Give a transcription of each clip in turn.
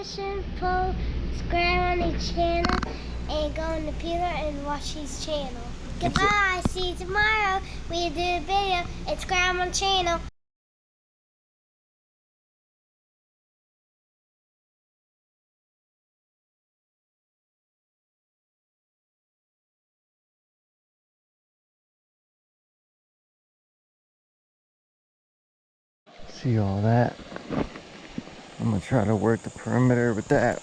fishing pole, subscribe on his channel, and go on the Peeler and watch his channel. Goodbye. See you tomorrow. We do a video. And subscribe on the channel. See all that? I'm gonna try to work the perimeter with that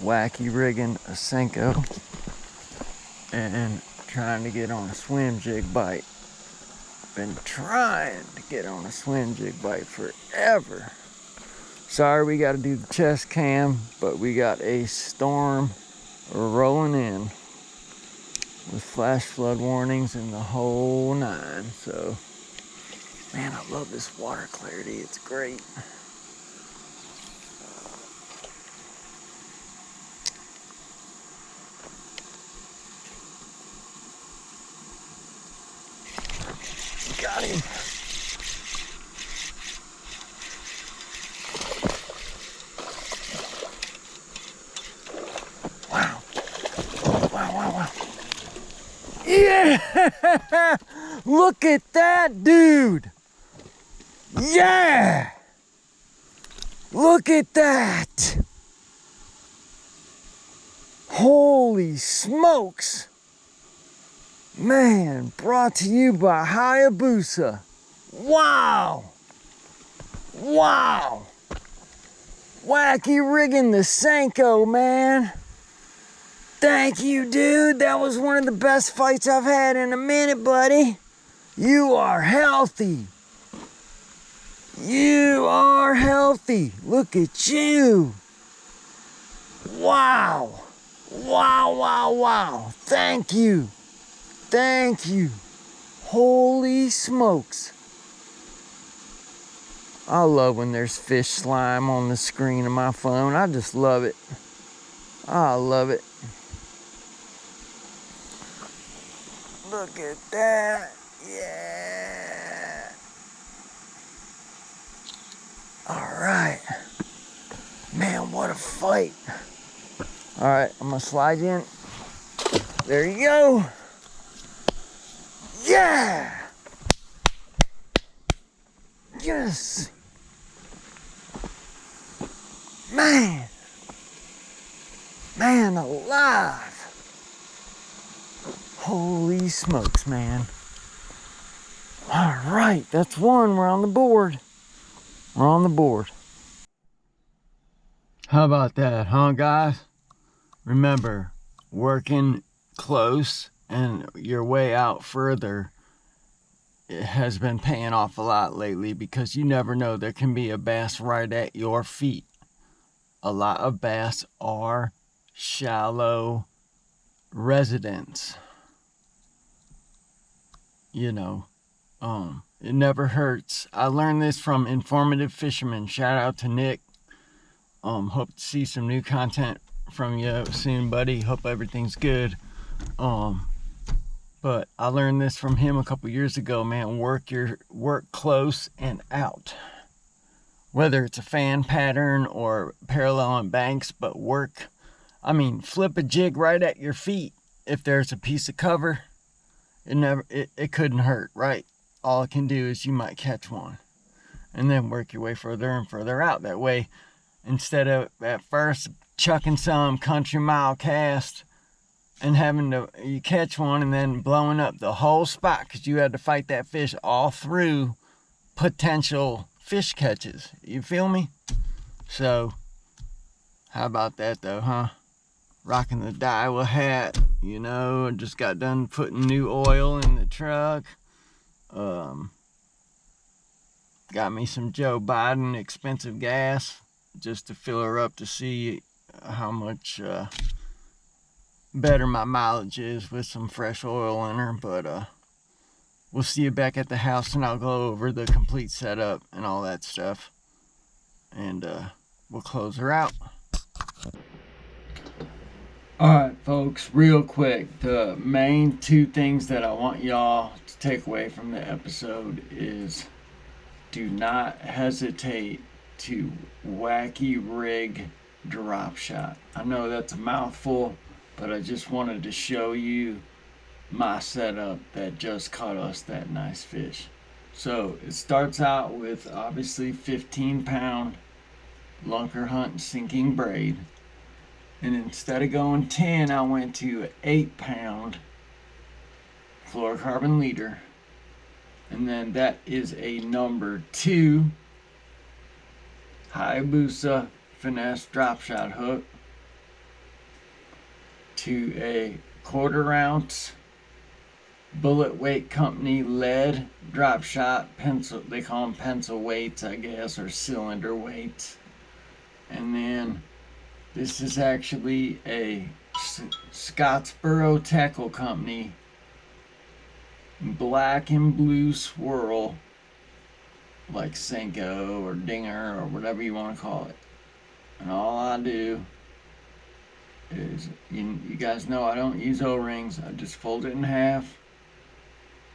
Wacky rigging a Senko and trying to get on a swim jig bite. Been trying to get on a swim jig bite forever. Sorry we gotta do the chest cam, but we got a storm rolling in with flash flood warnings and the whole nine. So man, I love this water clarity. It's great. Got him. Wow. Wow, wow, wow. Yeah! Look at that, dude! Yeah! Look at that! Holy smokes! Man, brought to you by Hayabusa. Wow! Wow! Wacky rigging the Senko, man. Thank you, dude. That was one of the best fights I've had in a minute, buddy. You are healthy. You are healthy. Look at you. Wow. Wow, wow, wow. Thank you. Thank you. Holy smokes. I love when there's fish slime on the screen of my phone. I just love it. I love it. Look at that. Yeah. All right. Man, what a fight. All right, I'm gonna slide you in. There you go. Yeah. Yes. Man. Man alive. Holy smokes, man. All right, that's one. We're on the board. We're on the board. How about that, huh, guys? Remember, working close and your way out further, it has been paying off a lot lately, because you never know, there can be a bass right at your feet. A lot of bass are shallow residents. You know, it never hurts. I learned this from Informative Fisherman. Shout out to Nick. Hope to see some new content from you soon, buddy. Hope everything's good. But I learned this from him a couple years ago, man. Work close and out. Whether it's a fan pattern or parallel on banks, but work. I mean, flip a jig right at your feet. If there's a piece of cover, it couldn't hurt, right? All it can do is you might catch one, and then work your way further and further out. That way, instead of at first chucking some country mile cast and having to you catch one and then blowing up the whole spot because you had to fight that fish all through potential fish catches. You feel me? So how about that though, huh? Rocking the Daiwa hat, you know. Just got done putting new oil in the truck. Got me some Joe Biden expensive gas just to fill her up to see how much better my mileage is with some fresh oil in her. But we'll see you back at the house, and I'll go over the complete setup and all that stuff, and we'll close her out. Alright folks, real quick, the main two things that I want y'all to take away from the episode is, do not hesitate to wacky rig Dropshot. I know that's a mouthful, but I just wanted to show you my setup that just caught us that nice fish. So it starts out with obviously 15-pound lunker hunt sinking braid, and instead of going 10, I went to 8-pound fluorocarbon leader, and then that is a number 2 Hayabusa finesse drop shot hook to a 1/4 ounce Bullet Weight Company lead drop shot pencil. They call them pencil weights, I guess, or cylinder weights. And then this is actually a Scottsboro Tackle Company black and blue swirl, like Senko or Dinger or whatever you want to call it. And all I do is, you guys know I don't use O-rings. I just fold it in half,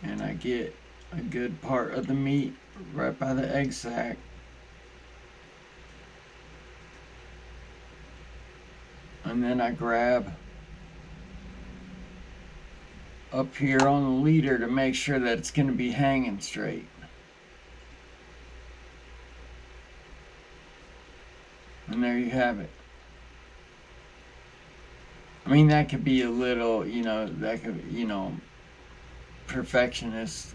and I get a good part of the meat right by the egg sac. And then I grab up here on the leader to make sure that it's going to be hanging straight. And there you have it. I mean, that could be a little, that could, perfectionist,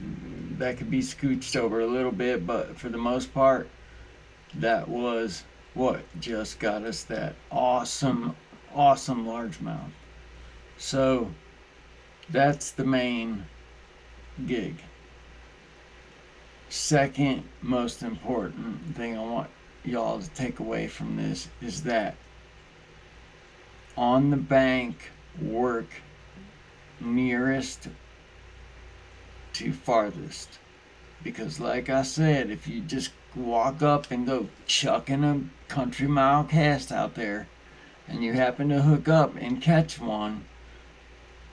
that could be scooched over a little bit, but for the most part, that was what just got us that awesome largemouth. So that's the main gig. Second most important thing I want y'all to take away from this is that on the bank work nearest to farthest, because like I said, if you just walk up and go chucking a country mile cast out there and you happen to hook up and catch one,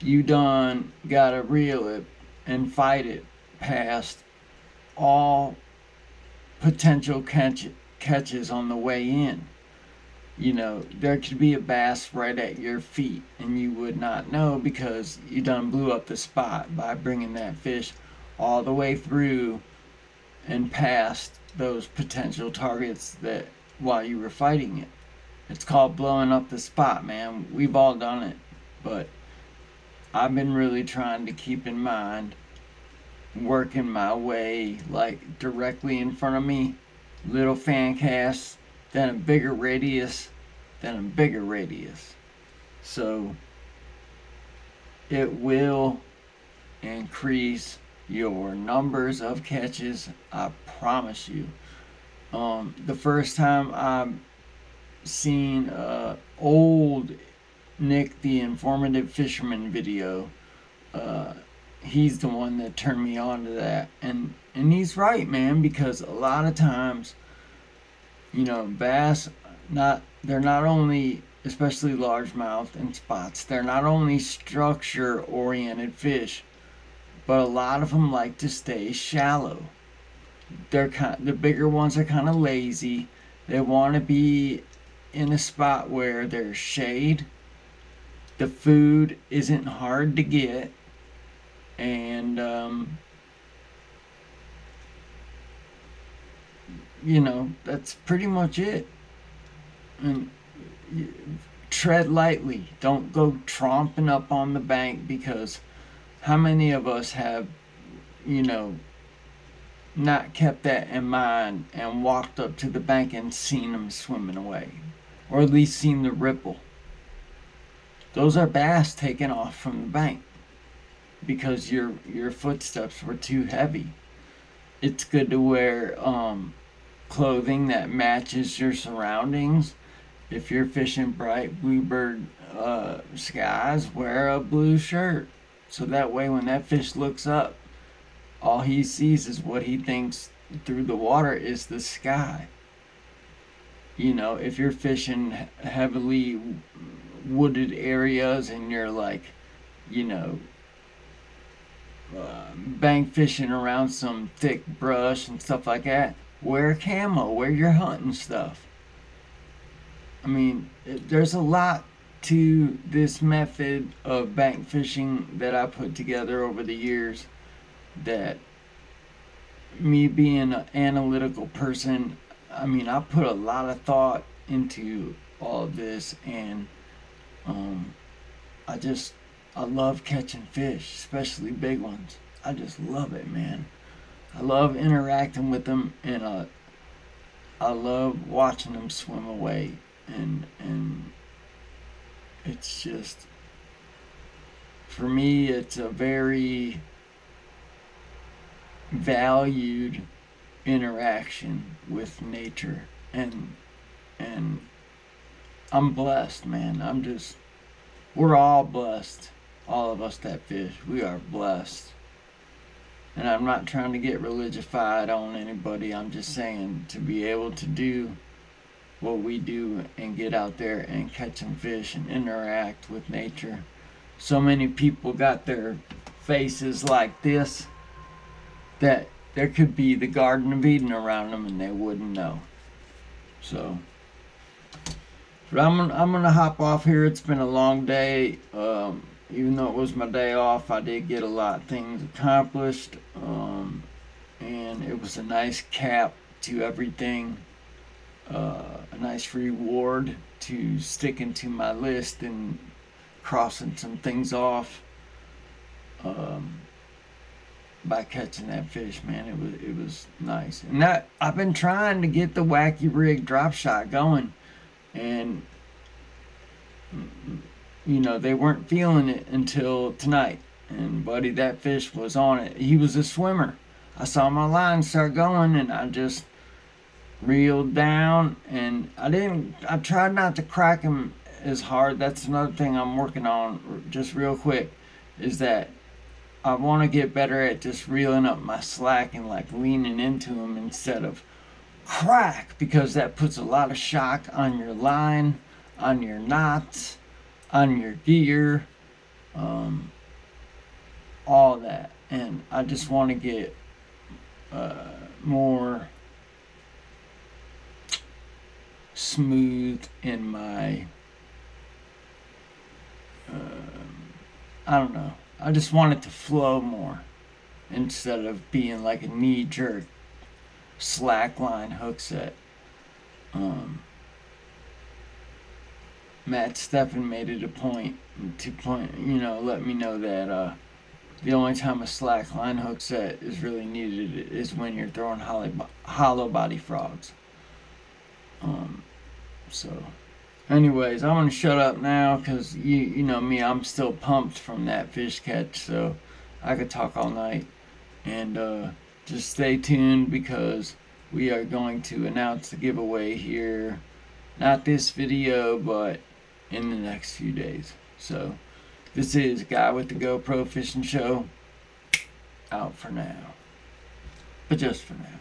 you done gotta reel it and fight it past all potential catches on the way in. There could be a bass right at your feet and you would not know because you done blew up the spot by bringing that fish all the way through and past those potential targets that while you were fighting it. It's called blowing up the spot, man. We've all done it, but I've been really trying to keep in mind working my way like directly in front of me, little fan casts, then a bigger radius, then a bigger radius. So it will increase your numbers of catches, I promise you. The first time I've seen old Nick the Informative Fisherman video, he's the one that turned me on to that, and he's right, man, because a lot of times, bass, they're not only, especially largemouth and spots, they're not only structure oriented fish, but a lot of them like to stay shallow. The bigger ones are kind of lazy. They want to be in a spot where there's shade, the food isn't hard to get, and that's pretty much it. And tread lightly. Don't go tromping up on the bank, because how many of us have not kept that in mind and walked up to the bank and seen them swimming away, or at least seen the ripple? Those are bass taking off from the bank because your footsteps were too heavy. It's good to wear clothing that matches your surroundings. If you're fishing bright bluebird skies, wear a blue shirt, so that way when that fish looks up, all he sees is what he thinks through the water is the sky. If you're fishing heavily wooded areas and you're like, bank fishing around some thick brush and stuff like that, wear camo, wear your hunting stuff. I mean, there's a lot to this method of bank fishing that I put together over the years, that me being an analytical person, I mean, I put a lot of thought into all of this, and um, I just, I love catching fish, especially big ones. I just love it, man. I love interacting with them, and I love watching them swim away, and it's just, for me, it's a very valued interaction with nature, and I'm blessed, man. We're all blessed. All of us that fish, we are blessed. And I'm not trying to get religified on anybody. I'm just saying, to be able to do what we do and get out there and catch some fish and interact with nature. So many people got their faces like this, that there could be the Garden of Eden around them and they wouldn't know. So, but I'm gonna hop off here. It's been a long day. Even though it was my day off, I did get a lot of things accomplished, and it was a nice cap to everything. A nice reward to sticking to my list and crossing some things off, by catching that fish, man. It was nice. And that, I've been trying to get the Wacky rig drop shot going, and you know, they weren't feeling it until tonight. And buddy, that fish was on it. He was a swimmer. I saw my line start going, and I just reeled down, and I tried not to crack him as hard. That's another thing I'm working on, just real quick, is that I want to get better at just reeling up my slack and like leaning into him instead of crack, because that puts a lot of shock on your line, on your knots, on your gear, all that. And I just want to get more smooth in my, I don't know. I just want it to flow more instead of being like a knee-jerk slackline hook set. Matt Steffen made it a point to let me know that the only time a slackline hook set is really needed is when you're throwing hollow body frogs. So anyways, I'm gonna shut up now, because you know me, I'm still pumped from that fish catch, so I could talk all night. And just stay tuned, because we are going to announce the giveaway here, not this video, but in the next few days. So this is Guy with the GoPro Fishing Show, out for now, but just for now.